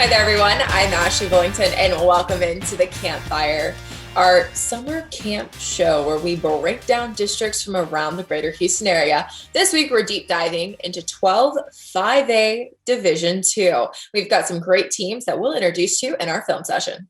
Hi there, everyone. I'm Ashley Bullington, and welcome into the Campfire, our summer camp show where we break down districts from around the greater Houston area. This week, we're deep diving into 12 5A Division II. We've got some great teams that we'll introduce you in our film session.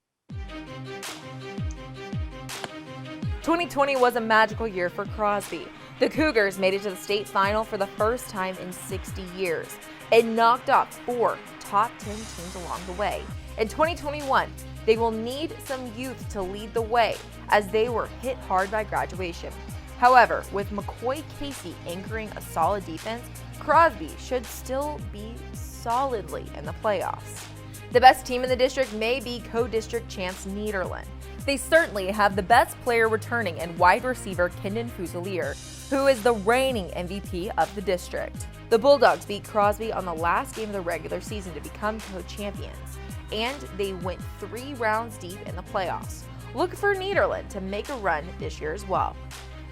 2020 was a magical year for Crosby. The Cougars made it to the state final for the first time in 60 years and knocked off 4 top 10 teams along the way. In 2021, they will need some youth to lead the way as they were hit hard by graduation. However, with McCoy Casey anchoring a solid defense, Crosby should still be solidly in the playoffs. The best team in the district may be co-district champs Nederland. They certainly have the best player returning in wide receiver Kendon Fusilier, who is the reigning MVP of the district. The Bulldogs beat Crosby on the last game of the regular season to become co-champions, and they went 3 rounds deep in the playoffs. Look for Nederland to make a run this year as well.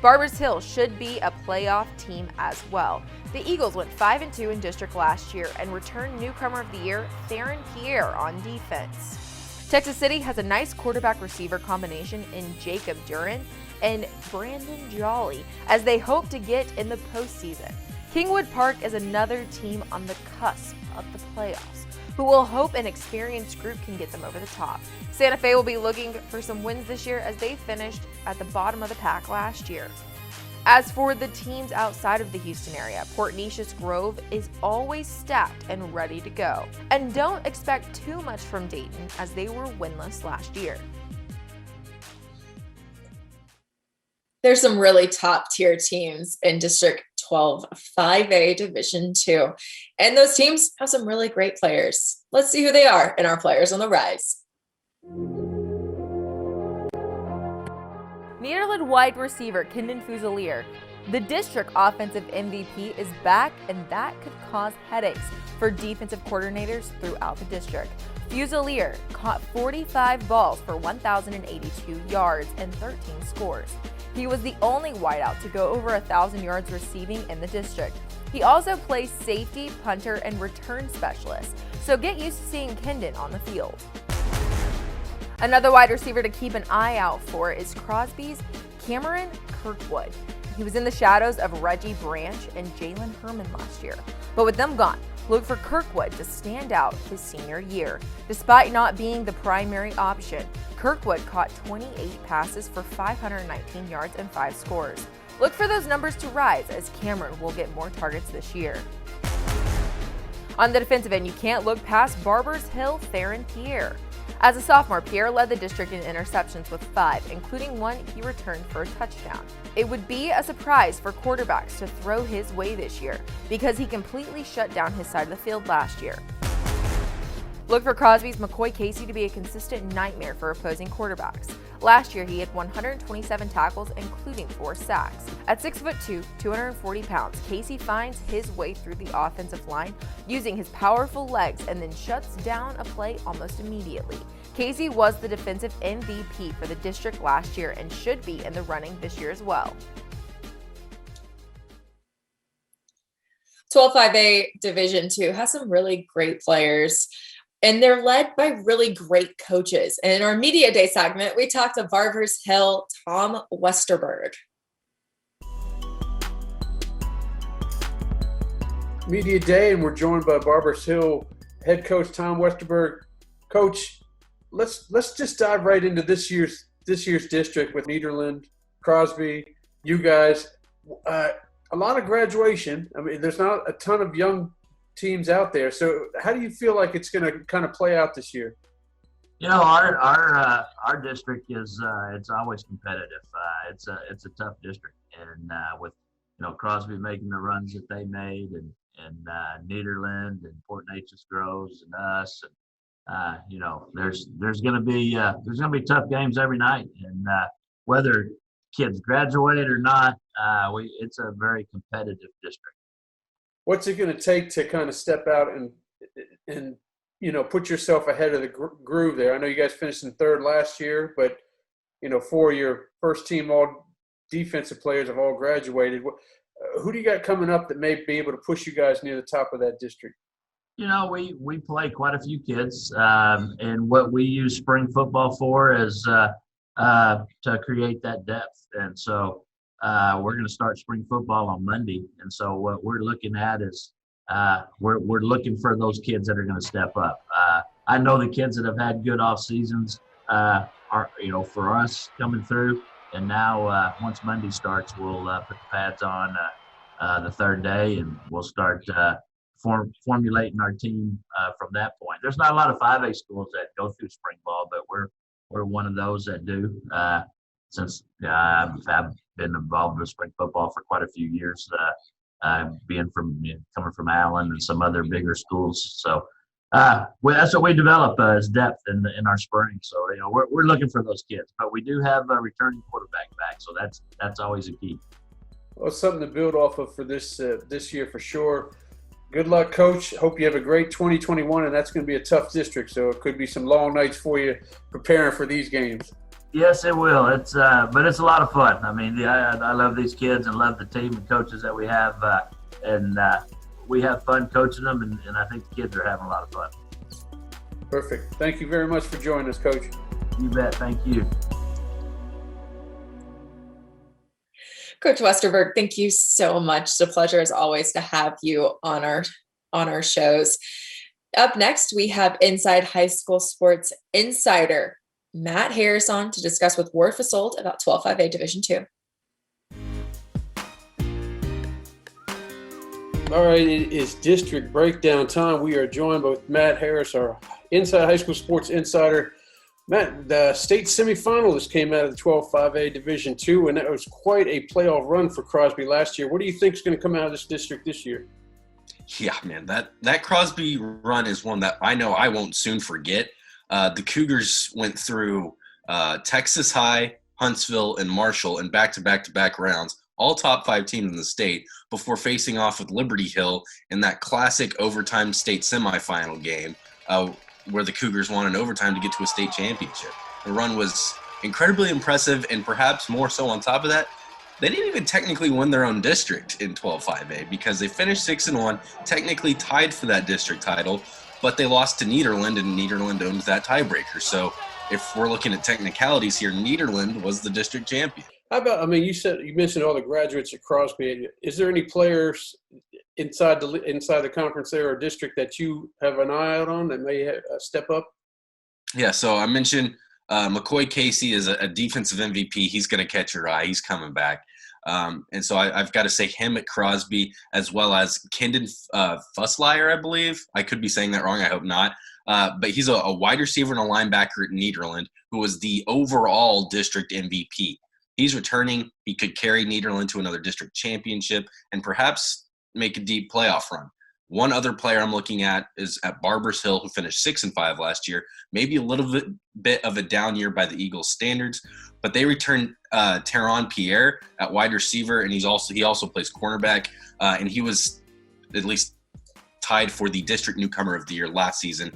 Barbers Hill should be a playoff team as well. The Eagles went 5-2 in district last year and returned newcomer of the year Theron Pierre on defense. Texas City has a nice quarterback-receiver combination in Jacob Duran and Brandon Jolly as they hope to get in the postseason. Kingwood Park is another team on the cusp of the playoffs, who will hope an experienced group can get them over the top. Santa Fe will be looking for some wins this year as they finished at the bottom of the pack last year. As for the teams outside of the Houston area, Port Neches Grove is always stacked and ready to go. And don't expect too much from Dayton as they were winless last year. There's some really top tier teams in District 12 5A Division II, and those teams have some really great players. Let's see who they are in our Players on the Rise. Nederland wide receiver Kendon Fusilier. The district offensive MVP is back, and that could cause headaches for defensive coordinators throughout the district. Fusilier caught 45 balls for 1,082 yards and 13 scores. He was the only wideout to go over 1,000 yards receiving in the district. He also plays safety, punter, and return specialist, so get used to seeing Kendon on the field. Another wide receiver to keep an eye out for is Crosby's Cameron Kirkwood. He was in the shadows of Reggie Branch and Jalen Herman last year, but with them gone, look for Kirkwood to stand out his senior year. Despite not being the primary option, Kirkwood caught 28 passes for 519 yards and 5 scores. Look for those numbers to rise as Cameron will get more targets this year. On the defensive end, you can't look past Barbers Hill Theron Pierre. As a sophomore, Pierre led the district in interceptions with 5, including 1 he returned for a touchdown. It would be a surprise for quarterbacks to throw his way this year because he completely shut down his side of the field last year. Look for Crosby's McCoy Casey to be a consistent nightmare for opposing quarterbacks. Last year, he had 127 tackles, including 4 sacks. At 6'2", 240 pounds, Casey finds his way through the offensive line using his powerful legs and then shuts down a play almost immediately. Casey was the defensive MVP for the district last year and should be in the running this year as well. 12 5A Division II has some really great players, and they're led by really great coaches. And in our Media Day segment, we talked to Barbers Hill Tom Westerberg. Media Day, and we're joined by Barbers Hill head coach Tom Westerberg. Coach, let's just dive right into this year's district with Nederland, Crosby, you guys. A lot of graduation. I mean, there's not a ton of young teams out there. So how do you feel like it's going to kind of play out this year? You know, our district is it's always competitive. It's a tough district, and with Crosby making the runs that they made, and Nederland and Port Neches Groves and us, and there's going to be tough games every night, and whether kids graduate or not, it's a very competitive district. What's it going to take to kind of step out and put yourself ahead of the groove there? I know you guys finished in 3rd last year, but 4 of your first team all defensive players have all graduated. Who do you got coming up that may be able to push you guys near the top of that district? We play quite a few kids, and what we use spring football for is to create that depth. And so we're going to start spring football on Monday. And so what we're looking at is we're looking for those kids that are going to step up. I know the kids that have had good off seasons are, for us coming through. And now once Monday starts, we'll put the pads on the third day, and we'll start formulating our team from that point. There's not a lot of 5A schools that go through spring ball, but we're one of those that do. Since I've been involved with spring football for quite a few years, coming from Allen and some other bigger schools. So that's what we develop is depth in our spring. So we're looking for those kids, but we do have a returning quarterback back, so that's always a key. Well, it's something to build off of for this year for sure. Good luck, Coach. Hope you have a great 2021, and that's going to be a tough district, so it could be some long nights for you preparing for these games. Yes, it will. But it's a lot of fun. I mean, I love these kids and love the team and coaches that we have, and we have fun coaching them, and I think the kids are having a lot of fun. Perfect. Thank you very much for joining us, Coach. You bet. Thank you. Coach Westerberg, thank you so much. It's a pleasure as always to have you on our shows. Up next, we have Inside High School Sports Insider Matt Harris on to discuss with Ward Fasold about 12-5A Division II. All right, it is district breakdown time. We are joined by Matt Harris, our Inside High School Sports Insider. Matt, the state semifinalists came out of the 12-5A Division II, and that was quite a playoff run for Crosby last year. What do you think is going to come out of this district this year? Yeah, man, that Crosby run is one that I know I won't soon forget. The Cougars went through Texas High, Huntsville, and Marshall in back-to-back rounds, all top 5 teams in the state, before facing off with Liberty Hill in that classic overtime state semifinal game where the Cougars won in overtime to get to a state championship. The run was incredibly impressive, and perhaps more so on top of that, they didn't even technically win their own district in 12-5A because they finished 6-1, technically tied for that district title, but they lost to Nederland, and Nederland owns that tiebreaker. So if we're looking at technicalities here, Nederland was the district champion. How about, you mentioned all the graduates at Crosby. Is there any players inside the conference there or district that you have an eye out on that may step up? Yeah, so I mentioned McCoy Casey is a defensive MVP. He's going to catch your eye. He's coming back. And so I've got to say him at Crosby, as well as Kendon Fusslier, I believe. I could be saying that wrong. I hope not. But he's a wide receiver and a linebacker at Nederland who was the overall district MVP. He's returning. He could carry Nederland to another district championship and perhaps make a deep playoff run. One other player I'm looking at is at Barbers Hill, who finished 6-5 last year. Maybe a little bit of a down year by the Eagles' standards, but they returned Teron Pierre at wide receiver, and he also plays cornerback, and he was at least tied for the district newcomer of the year last season.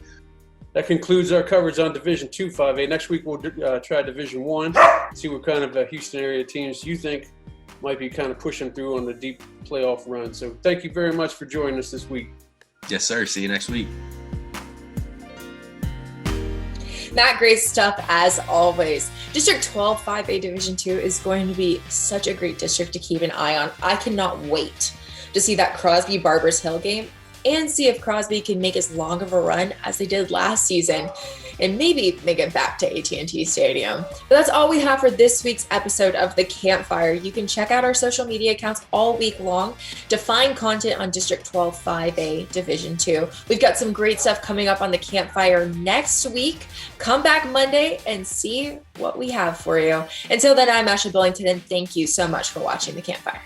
That concludes our coverage on Division II 5A. Next week we'll try Division I, see what kind of Houston area teams you think might be kind of pushing through on the deep playoff run. So thank you very much for joining us this week. Yes, sir. See you next week. Matt, great stuff as always. District 12 5A Division II is going to be such a great district to keep an eye on. I cannot wait to see that Crosby Barbers Hill game and see if Crosby can make as long of a run as they did last season and maybe make it back to AT&T Stadium. But that's all we have for this week's episode of The Campfire. You can check out our social media accounts all week long to find content on District 12 5A Division II. We've got some great stuff coming up on The Campfire next week. Come back Monday and see what we have for you. Until then, I'm Ashley Billington, and thank you so much for watching The Campfire.